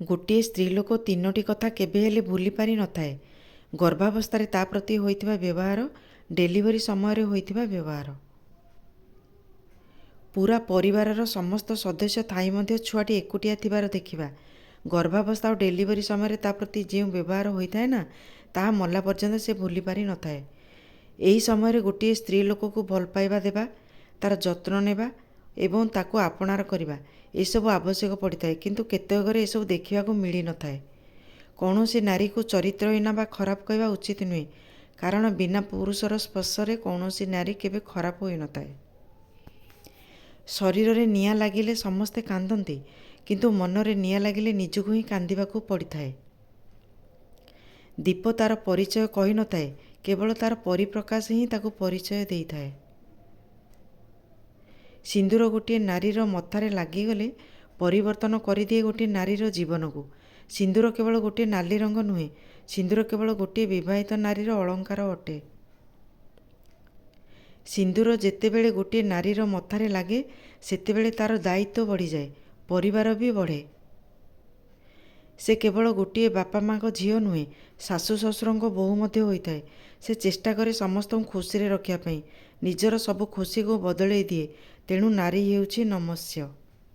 ଗୋଟିଏ ସ୍ତ୍ରୀଲୋକ ତିନୋଟି କଥା କେବେ ହେଲେ ଭୁଲି ପାରି ନଥାଏ। ଗର୍ଭାବସ୍ଥାରେ ତା ପ୍ରତି ହୋଇଥିବା ବ୍ୟବହାର, ଡେଲିଭରି ସମୟରେ ହୋଇଥିବା ବ୍ୟବହାର। ପୂରା ପରିବାରର ସମସ୍ତ ସଦସ୍ୟ ଥାଇ ମଧ୍ୟ ଛୁଆଟି ଏକୁଟିଆ ଥିବାର ଦେଖିବା। ଗର୍ଭାବସ୍ଥା ଓ ଡେଲିଭରି ସମୟରେ ତା ପ୍ରତି ଯେଉଁ ବ୍ୟବହାର ହୋଇଥାଏ ନା, ତାହା ମଲା ପର୍ଯ୍ୟନ୍ତ ସେ ଭୁଲି ପାରି ନଥାଏ। ଏହି ସମୟରେ ଗୋଟିଏ ସ୍ତ୍ରୀ ଲୋକକୁ ଭଲ ପାଇବା ଦେବା, ତା'ର ଯତ୍ନ ନେବା ଏବଂ ତାକୁ ଆପଣାର କରିବା, ଏସବୁ ଆବଶ୍ୟକ ପଡ଼ିଥାଏ। କିନ୍ତୁ କେତେକ ଘରେ ଏସବୁ ଦେଖିବାକୁ ମିଳିନଥାଏ। କୌଣସି ନାରୀକୁ ଚରିତ୍ରହୀନ ବା ଖରାପ କହିବା ଉଚିତ ନୁହେଁ, କାରଣ ବିନା ପୁରୁଷର ସ୍ପର୍ଶରେ କୌଣସି ନାରୀ କେବେ ଖରାପ ହୋଇନଥାଏ। ଶରୀରରେ ନିଆଁ ଲାଗିଲେ ସମସ୍ତେ କାନ୍ଦନ୍ତି, କିନ୍ତୁ ମନରେ ନିଆଁ ଲାଗିଲେ ନିଜକୁ ହିଁ କାନ୍ଦିବାକୁ ପଡ଼ିଥାଏ। ଦୀପ ତା'ର ପରିଚୟ କହିନଥାଏ, କେବଳ ତା'ର ପରିପ୍ରକାଶ ହିଁ ତାକୁ ପରିଚୟ ଦେଇଥାଏ। ସିନ୍ଦୂର ଗୋଟିଏ ନାରୀର ମଥାରେ ଲାଗିଗଲେ ପରିବର୍ତ୍ତନ କରିଦିଏ ଗୋଟିଏ ନାରୀର ଜୀବନକୁ। ସିନ୍ଦୂର କେବଳ ଗୋଟିଏ ନାଲି ରଙ୍ଗ ନୁହେଁ, ସିନ୍ଦୂର କେବଳ ଗୋଟିଏ ବିବାହିତ ନାରୀର ଅଳଙ୍କାର ଅଟେ। ସିନ୍ଦୂର ଯେତେବେଳେ ଗୋଟିଏ ନାରୀର ମଥାରେ ଲାଗେ, ସେତେବେଳେ ତା'ର ଦାୟିତ୍ୱ ବଢ଼ିଯାଏ, ପରିବାର ବି ବଢ଼େ। ସେ କେବଳ ଗୋଟିଏ ବାପା ମା'ଙ୍କ ଝିଅ ନୁହେଁ, ଶାଶୁ ଶ୍ୱଶୁରଙ୍କ ବୋହୂ ମଧ୍ୟ ହୋଇଥାଏ। ସେ ଚେଷ୍ଟା କରେ ସମସ୍ତଙ୍କୁ ଖୁସିରେ ରଖିବା ପାଇଁ, ନିଜର ସବୁ ଖୁସିକୁ ବଦଳେଇ ଦିଏ। ତେଣୁ ନାରୀ ହେଉଛି ନମସ୍ୟ।